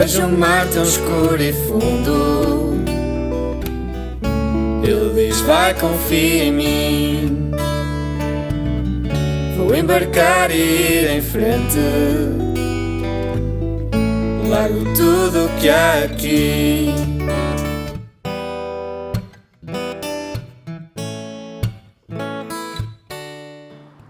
Vejo o mar tão escuro e fundo. Ele diz vai, confia em mim. Vou embarcar e ir em frente. Largo tudo o que há aqui.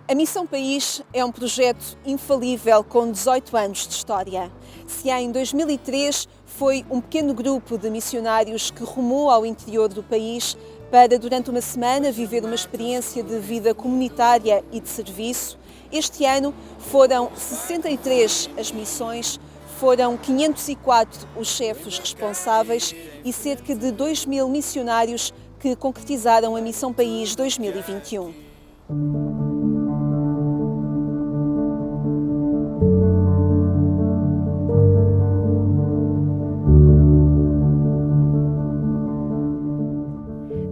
A Missão País é um projeto infalível com 18 anos de história. Se há em 2003 foi um pequeno grupo de missionários que rumou ao interior do país para, durante uma semana, viver uma experiência de vida comunitária e de serviço, este ano foram 63 as missões, foram 504 os chefes responsáveis e cerca de 2.000 missionários que concretizaram a Missão País 2021.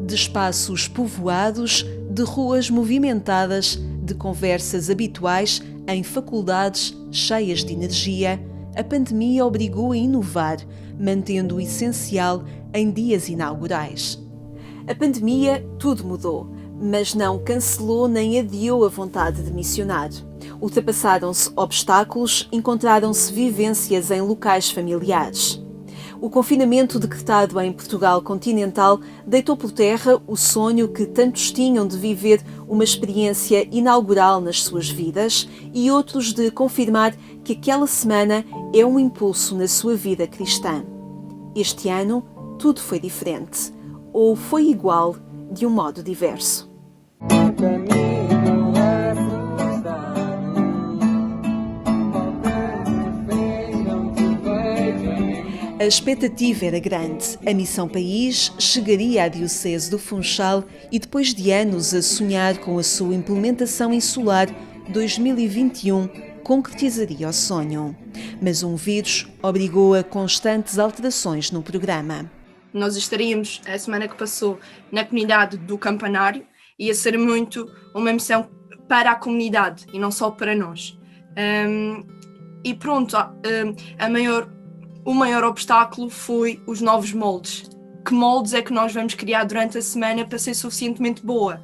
De espaços povoados, de ruas movimentadas, de conversas habituais em faculdades cheias de energia, a pandemia obrigou a inovar, mantendo o essencial em dias inaugurais. A pandemia tudo mudou, mas não cancelou nem adiou a vontade de missionar. Ultrapassaram-se obstáculos, encontraram-se vivências em locais familiares. O confinamento decretado em Portugal continental deitou por terra o sonho que tantos tinham de viver uma experiência inaugural nas suas vidas e outros de confirmar que aquela semana é um impulso na sua vida cristã. Este ano, tudo foi diferente, ou foi igual de um modo diverso. A expectativa era grande. A Missão País chegaria à Diocese do Funchal e, depois de anos a sonhar com a sua implementação insular, 2021 concretizaria o sonho. Mas um vírus obrigou a constantes alterações no programa. Nós estaríamos, a semana que passou, na comunidade do Campanário. Ia ser muito uma missão para a comunidade e não só para nós. E pronto, o maior obstáculo foi os novos moldes. Que moldes é que nós vamos criar durante a semana para ser suficientemente boa?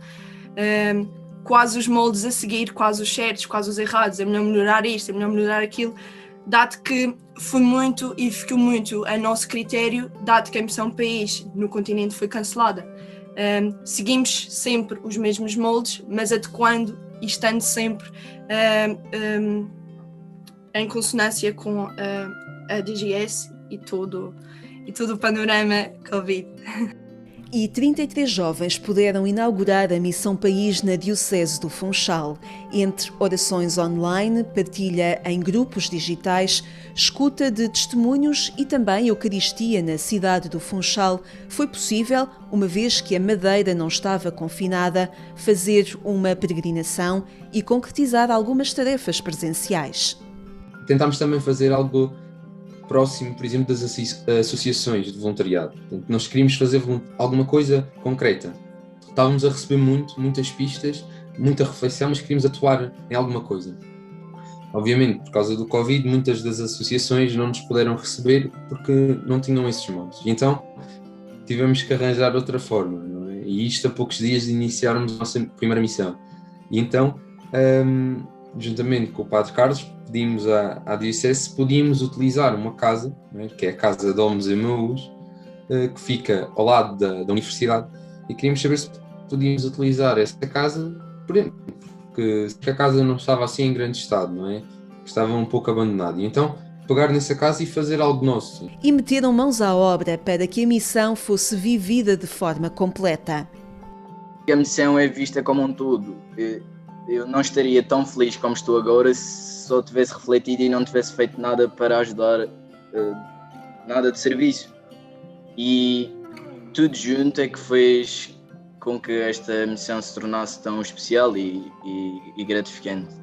Quais os moldes a seguir, quais os certos, quais os errados, é melhor melhorar isto, é melhor melhorar aquilo, dado que foi muito e ficou muito a nosso critério, dado que a Missão País no continente foi cancelada. Seguimos sempre os mesmos moldes, mas adequando e estando sempre em consonância com a DGS e todo o panorama Covid. E 33 jovens puderam inaugurar a Missão País na Diocese do Funchal. Entre orações online, partilha em grupos digitais, escuta de testemunhos e também Eucaristia na cidade do Funchal, foi possível, uma vez que a Madeira não estava confinada, fazer uma peregrinação e concretizar algumas tarefas presenciais. Tentámos também fazer algo próximo, por exemplo, das associações de voluntariado. Portanto, nós queríamos fazer alguma coisa concreta. Estávamos a receber muitas pistas, muita reflexão, mas queríamos atuar em alguma coisa. Obviamente, por causa do Covid, muitas das associações não nos puderam receber porque não tinham esses moldes. E então, tivemos que arranjar outra forma, não é? E isto a poucos dias de iniciarmos a nossa primeira missão. E então, juntamente com o Padre Carlos, pedimos à Diocese se podíamos utilizar uma casa, né, que é a Casa Domus Emmaus, que fica ao lado da universidade, e queríamos saber se podíamos utilizar essa casa, porque a casa não estava assim em grande estado, não é? Estava um pouco abandonada. E então, pegar nessa casa e fazer algo nosso. E meteram mãos à obra para que a missão fosse vivida de forma completa. A missão é vista como um todo. Eu não estaria tão feliz como estou agora se só tivesse refletido e não tivesse feito nada para ajudar, nada de serviço. E tudo junto é que fez com que esta missão se tornasse tão especial e gratificante.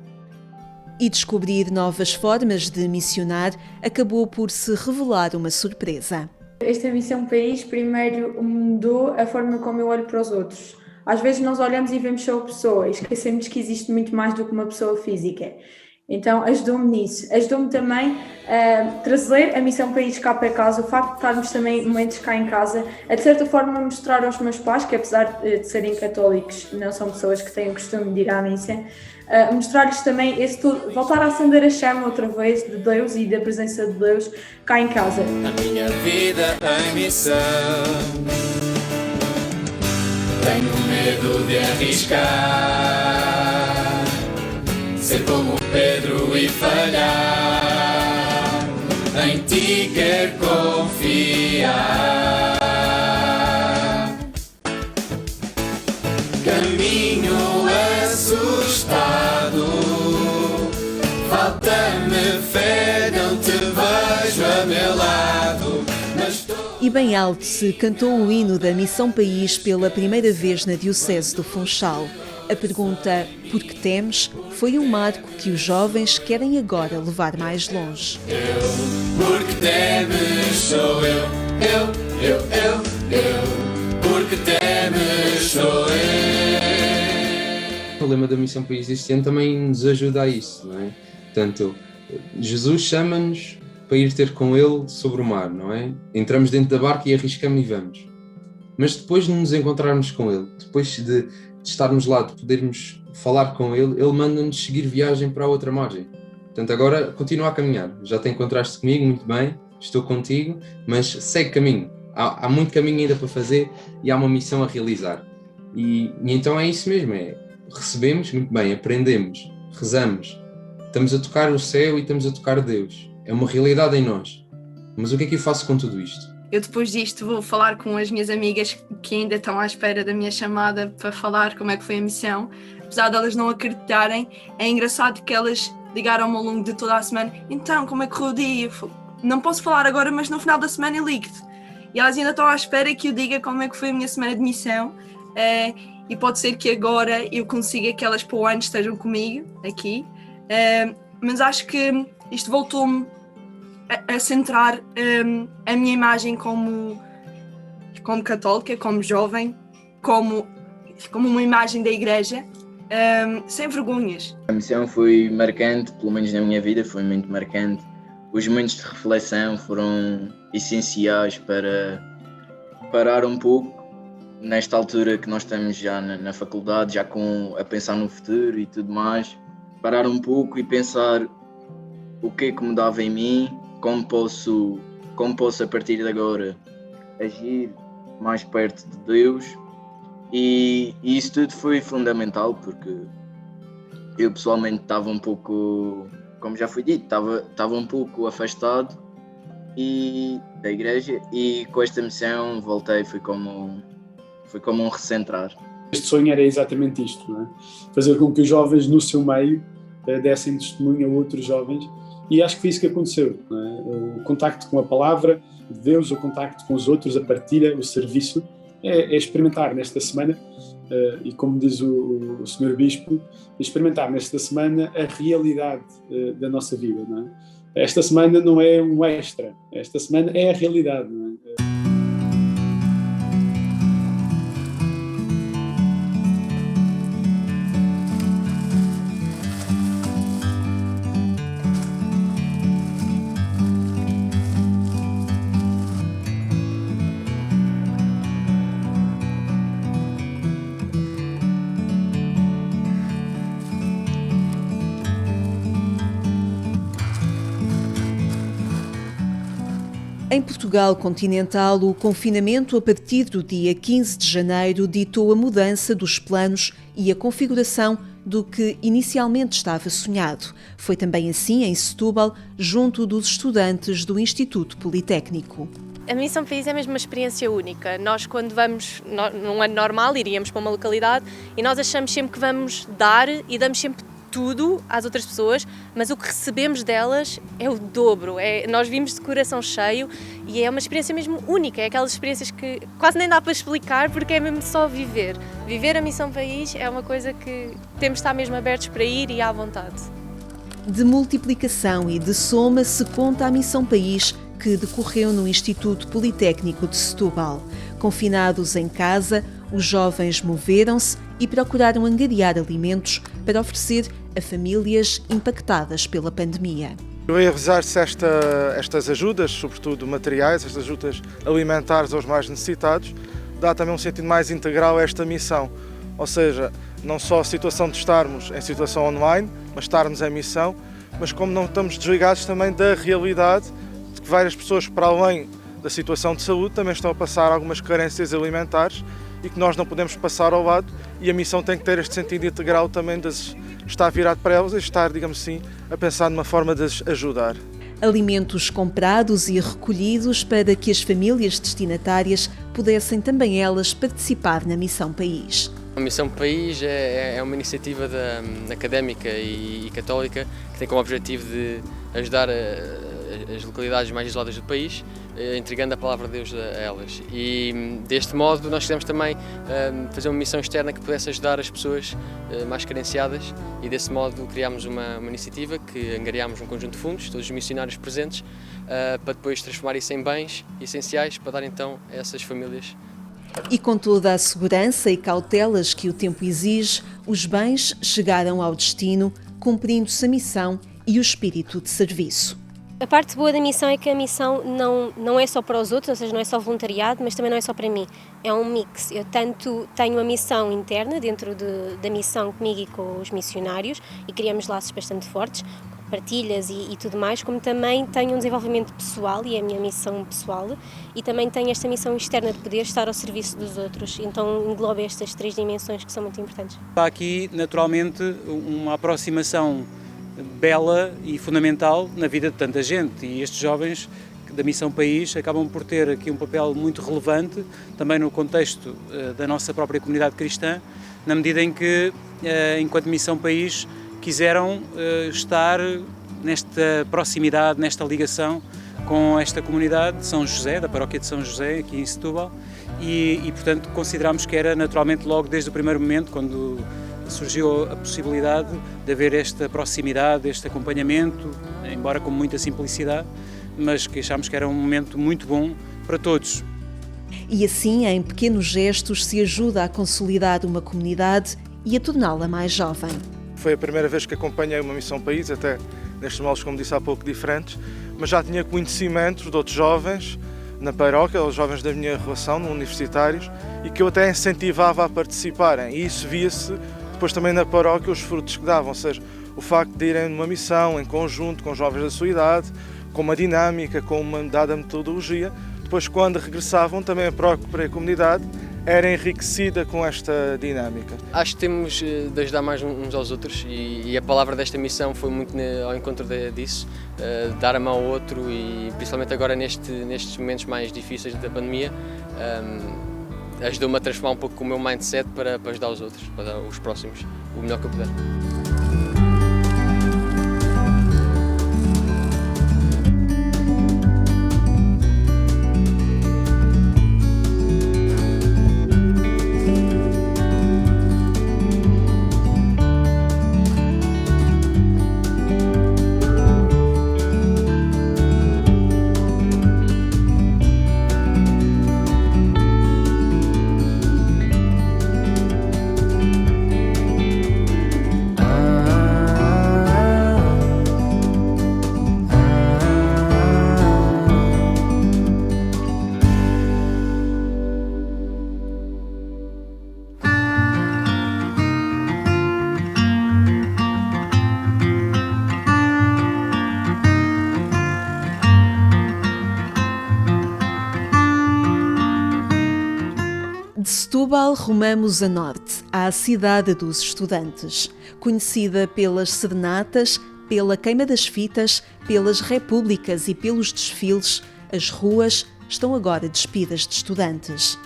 E descobrir novas formas de missionar acabou por se revelar uma surpresa. Esta Missão País primeiro mudou a forma como eu olho para os outros. Às vezes nós olhamos e vemos só a pessoa e esquecemos que existe muito mais do que uma pessoa física. Então ajudou-me nisso. Ajudou-me também a trazer a Missão País cá para casa, o facto de estarmos também momentos cá em casa, a de certa forma mostrar aos meus pais, que apesar de serem católicos, não são pessoas que têm o costume de ir à missa, mostrar-lhes também voltar a acender a chama outra vez de Deus e da presença de Deus cá em casa. A minha vida em missão. Tenho medo de arriscar, ser como Pedro e falhar. Em ti quero confiar. Caminho assustado, falta-me fé, não te vejo a meu lado. E bem alto se cantou o hino da Missão País pela primeira vez na Diocese do Funchal. A pergunta "Por que temes?" foi um marco que os jovens querem agora levar mais longe. Porque temes sou eu. Porque temes sou eu. O lema da Missão País deste ano também nos ajuda a isso, não é? Portanto, Jesus chama-nos para ir ter com Ele sobre o mar, não é? Entramos dentro da barca e arriscamos e vamos. Mas depois de nos encontrarmos com Ele, depois de estarmos lá, de podermos falar com Ele, Ele manda-nos seguir viagem para a outra margem. Portanto, agora continua a caminhar. Já te encontraste comigo, muito bem, estou contigo, mas segue caminho. Há muito caminho ainda para fazer e há uma missão a realizar. E então é isso mesmo, recebemos, muito bem, aprendemos, rezamos, estamos a tocar o céu e estamos a tocar Deus. É uma realidade em nós. Mas o que é que eu faço com tudo isto? Eu depois disto vou falar com as minhas amigas que ainda estão à espera da minha chamada para falar como é que foi a missão. Apesar de elas não acreditarem, é engraçado que elas ligaram-me ao longo de toda a semana. Então, como é que correu o dia? Não posso falar agora, mas no final da semana eu ligo-te. E elas ainda estão à espera que eu diga como é que foi a minha semana de missão. E pode ser que agora eu consiga que elas para o ano estejam comigo aqui. Mas acho que isto voltou-me a centrar a minha imagem como católica, como jovem, como uma imagem da igreja, sem vergonhas. A missão foi marcante, pelo menos na minha vida foi muito marcante. Os momentos de reflexão foram essenciais para parar um pouco, nesta altura que nós estamos já na faculdade, já a pensar no futuro e tudo mais, parar um pouco e pensar o que é que mudava em mim, como posso a partir de agora agir mais perto de Deus, e isso tudo foi fundamental porque eu pessoalmente estava um pouco, como já foi dito, estava um pouco afastado da igreja, e com esta missão voltei, foi como um recentrar. Este sonho era exatamente isto, não é? Fazer com que os jovens no seu meio dessem testemunho a outros jovens. E acho que foi isso que aconteceu, não é? O contacto com a palavra de Deus, o contacto com os outros, a partilha, o serviço, é experimentar nesta semana, e como diz o Sr. Bispo, experimentar nesta semana a realidade da nossa vida, não é? Esta semana não é um extra, esta semana é a realidade, não é? Em Portugal continental, o confinamento a partir do dia 15 de janeiro ditou a mudança dos planos e a configuração do que inicialmente estava sonhado. Foi também assim em Setúbal, junto dos estudantes do Instituto Politécnico. A Missão País é mesmo uma experiência única. Nós, quando vamos, num ano normal, iríamos para uma localidade e nós achamos sempre que vamos dar e damos sempre tudo às outras pessoas, mas o que recebemos delas é o dobro. Nós vimos de coração cheio e é uma experiência mesmo única. É aquelas experiências que quase nem dá para explicar, porque é mesmo só viver. Viver a Missão País é uma coisa que temos de estar mesmo abertos para ir e à vontade. De multiplicação e de soma se conta a Missão País, que decorreu no Instituto Politécnico de Setúbal. Confinados em casa, os jovens moveram-se e procuraram angariar alimentos para oferecer a famílias impactadas pela pandemia. Realizar-se estas ajudas, sobretudo materiais, estas ajudas alimentares aos mais necessitados, dá também um sentido mais integral a esta missão. Ou seja, não só a situação de estarmos em situação online, mas estarmos em missão, mas como não estamos desligados também da realidade de que várias pessoas, para além da situação de saúde, também estão a passar algumas carências alimentares e que nós não podemos passar ao lado, e a missão tem que ter este sentido integral também de estar virado para elas e estar, digamos assim, a pensar numa forma de as ajudar. Alimentos comprados e recolhidos para que as famílias destinatárias pudessem também elas participar na Missão País. A Missão País é uma iniciativa académica e católica que tem como objetivo de ajudar as localidades mais isoladas do país, entregando a palavra de Deus a elas. E deste modo nós quisemos também fazer uma missão externa que pudesse ajudar as pessoas mais carenciadas, e desse modo criámos uma iniciativa que angariámos um conjunto de fundos, todos os missionários presentes, para depois transformar isso em bens essenciais para dar então a essas famílias. E com toda a segurança e cautelas que o tempo exige, os bens chegaram ao destino, cumprindo-se a missão e o espírito de serviço. A parte boa da missão é que a missão não é só para os outros, ou seja, não é só voluntariado, mas também não é só para mim. É um mix. Eu tanto tenho a missão interna dentro da missão comigo e com os missionários, e criamos laços bastante fortes, partilhas e tudo mais, como também tenho um desenvolvimento pessoal, e é a minha missão pessoal, e também tenho esta missão externa de poder estar ao serviço dos outros. Então engloba estas 3 dimensões que são muito importantes. Há aqui, naturalmente, uma aproximação bela e fundamental na vida de tanta gente, e estes jovens da Missão País acabam por ter aqui um papel muito relevante também no contexto da nossa própria comunidade cristã, na medida em que, enquanto Missão País, quiseram estar nesta proximidade, nesta ligação com esta comunidade de São José, da paróquia de São José, aqui em Setúbal, e portanto considerámos que era naturalmente logo desde o primeiro momento, quando surgiu a possibilidade de haver esta proximidade, este acompanhamento, embora com muita simplicidade, mas que achámos que era um momento muito bom para todos. E assim, em pequenos gestos, se ajuda a consolidar uma comunidade e a torná-la mais jovem. Foi a primeira vez que acompanhei uma Missão País, até nestes moldes, como disse há pouco, diferentes, mas já tinha conhecimento de outros jovens na paróquia, os jovens da minha relação, universitários, e que eu até incentivava a participarem, e isso via-se depois também na paróquia os frutos que davam, ou seja, o facto de irem numa missão em conjunto com jovens da sua idade, com uma dinâmica, com uma dada metodologia, depois quando regressavam também a própria comunidade era enriquecida com esta dinâmica. Acho que temos de ajudar mais uns aos outros, e a palavra desta missão foi muito ao encontro disso, dar a mão ao outro, e principalmente agora nestes momentos mais difíceis da pandemia, ajudou-me a transformar um pouco o meu mindset para ajudar os outros, para dar os próximos o melhor que eu puder. De Setúbal rumamos a norte, à cidade dos estudantes, conhecida pelas serenatas, pela queima das fitas, pelas repúblicas e pelos desfiles. As ruas estão agora despidas de estudantes.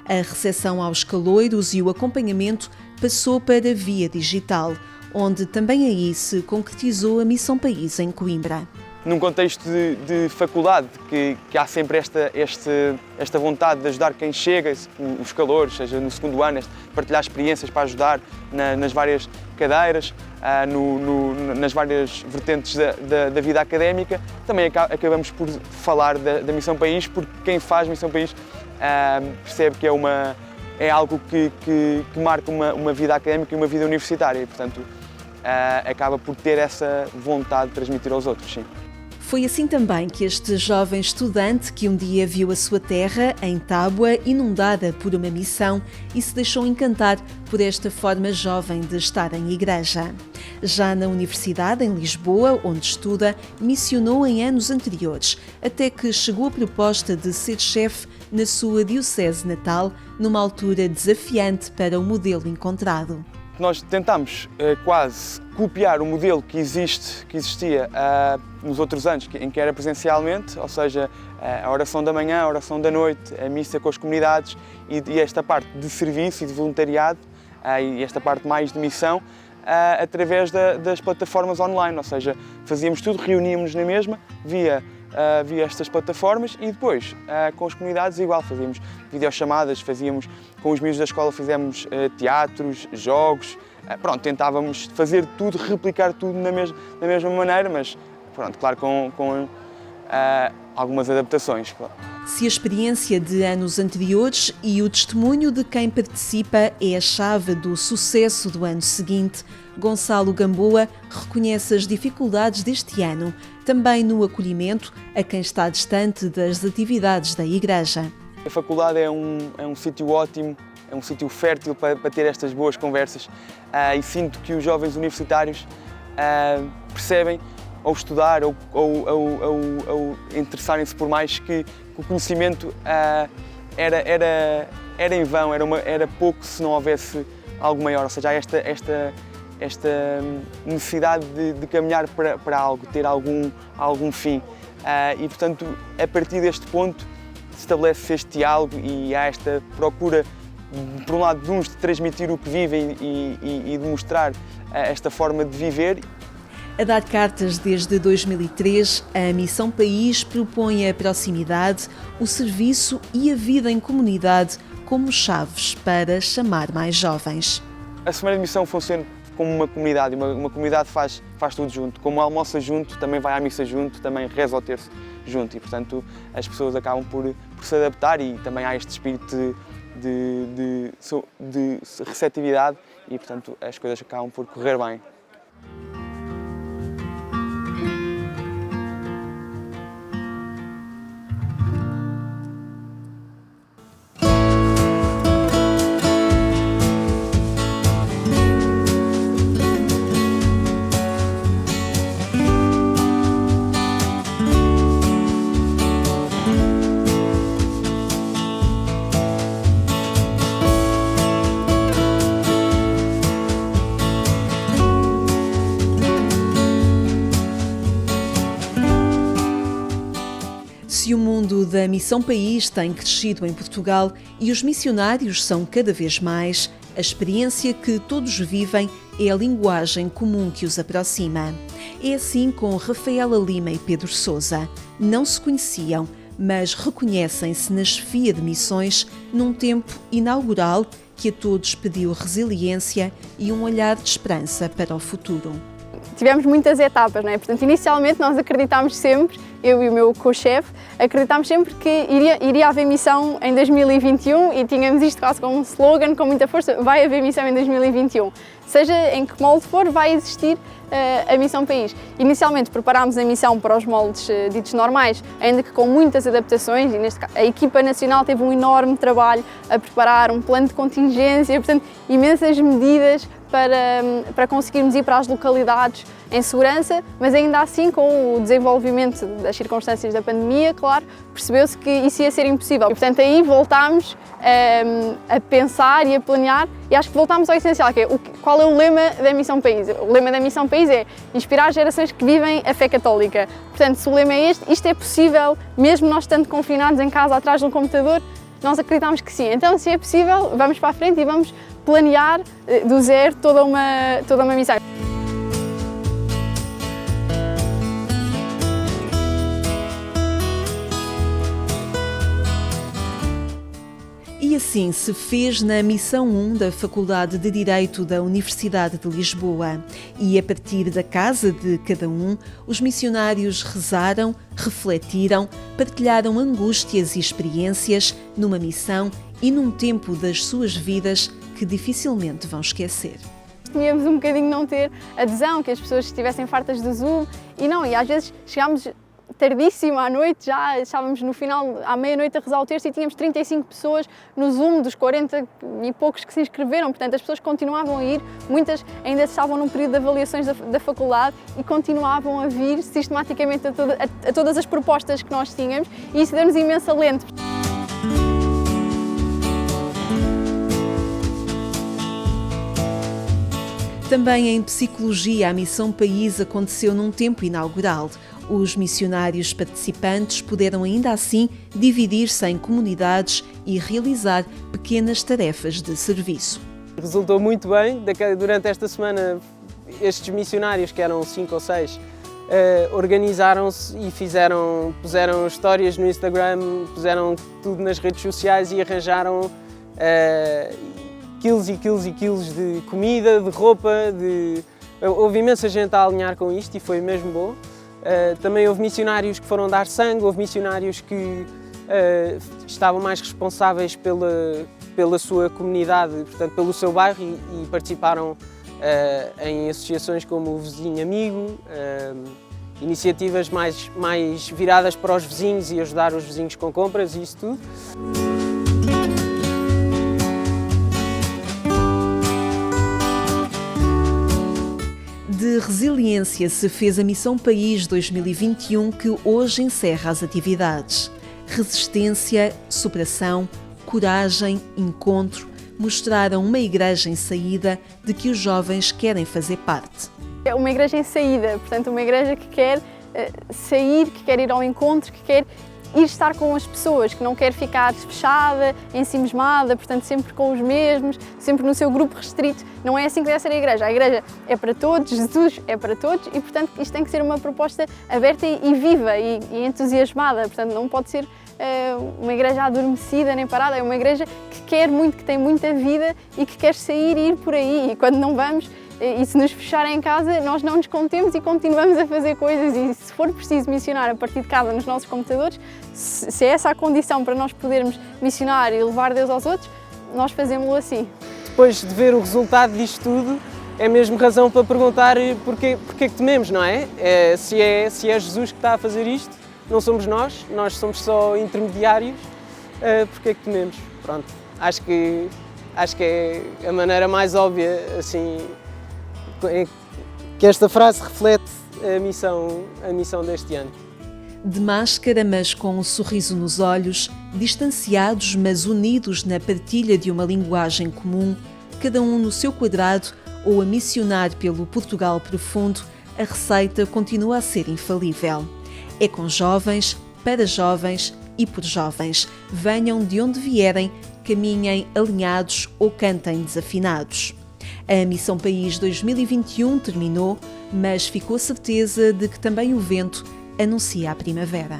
A recepção aos caloiros e o acompanhamento passou para via digital, onde também aí se concretizou a Missão País em Coimbra. Num contexto de faculdade, que há sempre esta vontade de ajudar quem chega, os calouros, seja no segundo ano, partilhar experiências para ajudar nas várias cadeiras, nas várias vertentes da vida académica. Também acabamos por falar da Missão País, porque quem faz Missão País percebe que é algo que marca uma vida académica e uma vida universitária. E, portanto, acaba por ter essa vontade de transmitir aos outros, sim. Foi assim também que este jovem estudante, que um dia viu a sua terra, em Tábua, inundada por uma missão e se deixou encantar por esta forma jovem de estar em igreja. Já na Universidade, em Lisboa, onde estuda, missionou em anos anteriores, até que chegou a proposta de ser chefe na sua diocese natal, numa altura desafiante para o modelo encontrado. Nós tentamos quase copiar o modelo que existia nos outros anos, em que era presencialmente, ou seja, a oração da manhã, a oração da noite, a missa com as comunidades e esta parte de serviço e de voluntariado e esta parte mais de missão através das plataformas online, ou seja, fazíamos tudo, reuníamos-nos na mesma, via estas plataformas e depois com as comunidades igual, fazíamos videochamadas, fazíamos com os miúdos da escola, fizemos teatros, jogos, pronto, tentávamos fazer tudo, replicar tudo na mesma maneira, mas pronto, claro, com algumas adaptações. Se a experiência de anos anteriores e o testemunho de quem participa é a chave do sucesso do ano seguinte, Gonçalo Gamboa reconhece as dificuldades deste ano, também no acolhimento a quem está distante das atividades da Igreja. A faculdade é um sítio ótimo, é um sítio fértil para ter estas boas conversas e sinto que os jovens universitários percebem, ao estudar ou interessarem-se por mais, que o conhecimento era em vão, era pouco se não houvesse algo maior, ou seja, há esta necessidade de caminhar para algo, ter algum fim. E, portanto, a partir deste ponto se estabelece este diálogo e há esta procura, por um lado, de uns de transmitir o que vivem e de mostrar esta forma de viver. A dar cartas desde 2003, a Missão País propõe a proximidade, o serviço e a vida em comunidade como chaves para chamar mais jovens. A Semana de Missão funciona como uma comunidade, uma comunidade faz tudo junto. Como almoça junto, também vai à missa junto, também reza ao terço junto e, portanto, as pessoas acabam por se adaptar e também há este espírito de receptividade e, portanto, as coisas acabam por correr bem. Se o mundo da Missão País tem crescido em Portugal e os missionários são cada vez mais, a experiência que todos vivem é a linguagem comum que os aproxima. É assim com Rafaela Lima e Pedro Sousa. Não se conheciam, mas reconhecem-se na chefia de missões num tempo inaugural que a todos pediu resiliência e um olhar de esperança para o futuro. Tivemos muitas etapas, não é? Portanto, inicialmente nós acreditámos sempre, eu e o meu co-chefe, acreditámos sempre que iria haver missão em 2021 e tínhamos isto quase como um slogan, com muita força, vai haver missão em 2021. Seja em que molde for, vai existir a Missão País. Inicialmente preparámos a missão para os moldes ditos normais, ainda que com muitas adaptações, e neste caso a equipa nacional teve um enorme trabalho a preparar um plano de contingência, portanto, imensas medidas para conseguirmos ir para as localidades em segurança, mas ainda assim, com o desenvolvimento das circunstâncias da pandemia, claro, percebeu-se que isso ia ser impossível. E, portanto, aí voltámos a pensar e a planear e acho que voltámos ao essencial, que é qual é o lema da Missão País. O lema da Missão País é inspirar gerações que vivem a fé católica. Portanto, se o lema é este, isto é possível, mesmo nós estando confinados em casa atrás de um computador, nós acreditamos que sim. Então, se é possível, vamos para a frente e vamos planear do zero toda uma missão. E assim se fez na Missão 1 da Faculdade de Direito da Universidade de Lisboa. E a partir da casa de cada um, os missionários rezaram, refletiram, partilharam angústias e experiências numa missão e num tempo das suas vidas que dificilmente vão esquecer. temíamos um bocadinho não ter adesão, que as pessoas estivessem fartas do Zoom, e às vezes chegámos tardíssimo à noite, já estávamos no final, à meia-noite a rezar o terço e tínhamos 35 pessoas no Zoom dos 40 e poucos que se inscreveram, portanto as pessoas continuavam a ir, muitas ainda estavam num período de avaliações da faculdade e continuavam a vir sistematicamente a todas as propostas que nós tínhamos, e isso deu-nos imenso alento. Também em Psicologia, a Missão País aconteceu num tempo inaugural. Os missionários participantes puderam ainda assim dividir-se em comunidades e realizar pequenas tarefas de serviço. Resultou muito bem. Durante esta semana, estes missionários, que eram 5 ou 6, organizaram-se e puseram histórias no Instagram, puseram tudo nas redes sociais e arranjaram quilos e quilos e quilos de comida, de roupa. Houve imensa gente a alinhar com isto e foi mesmo bom. Também houve missionários que foram dar sangue, houve missionários que estavam mais responsáveis pela sua comunidade, portanto pelo seu bairro, e participaram em associações como o Vizinho Amigo, iniciativas mais viradas para os vizinhos e ajudar os vizinhos com compras e isso tudo. De resiliência se fez a Missão País 2021, que hoje encerra as atividades. Resistência, superação, coragem, encontro mostraram uma igreja em saída de que os jovens querem fazer parte. É uma igreja em saída, portanto uma igreja que quer sair, que quer ir ao encontro, que quer ir estar com as pessoas, que não quer ficar fechada, ensimismada, portanto sempre com os mesmos, sempre no seu grupo restrito. Não é assim que deve ser a igreja é para todos, Jesus é para todos e portanto isto tem que ser uma proposta aberta e viva e entusiasmada, portanto não pode ser uma igreja adormecida nem parada, é uma igreja que quer muito, que tem muita vida e que quer sair e ir por aí, e quando não vamos, e se nos fecharem em casa, nós não nos contemos e continuamos a fazer coisas, e se for preciso missionar a partir de casa nos nossos computadores, se é essa a condição para nós podermos missionar e levar Deus aos outros, nós fazemos-lo assim. Depois de ver o resultado disto tudo, é mesmo razão para perguntar porque que tememos, não é? Se é Jesus que está a fazer isto, não somos nós somos só intermediários, porque que tememos? Pronto, acho que é a maneira mais óbvia, assim, que esta frase reflete a missão deste ano. De máscara, mas com um sorriso nos olhos, distanciados, mas unidos na partilha de uma linguagem comum, cada um no seu quadrado ou a missionar pelo Portugal profundo, a receita continua a ser infalível. É com jovens, para jovens e por jovens. Venham de onde vierem, caminhem alinhados ou cantem desafinados. A Missão País 2021 terminou, mas ficou a certeza de que também o vento anuncia a primavera.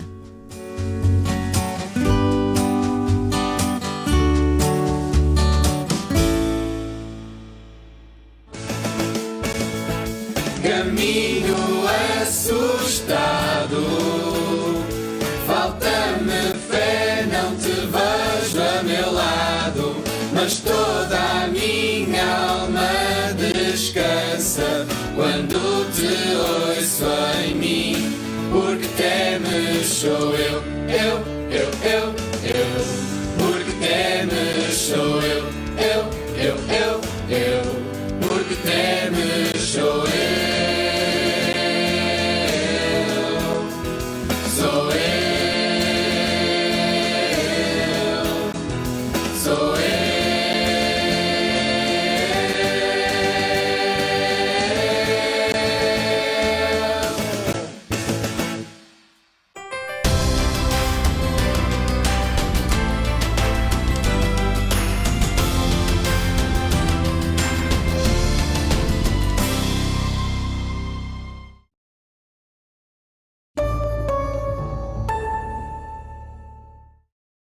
Caminho assustado, falta-me fé, não te vejo a meu lado, mas toda a minha alma descansa quando te ouço em mim, porque temes sou eu.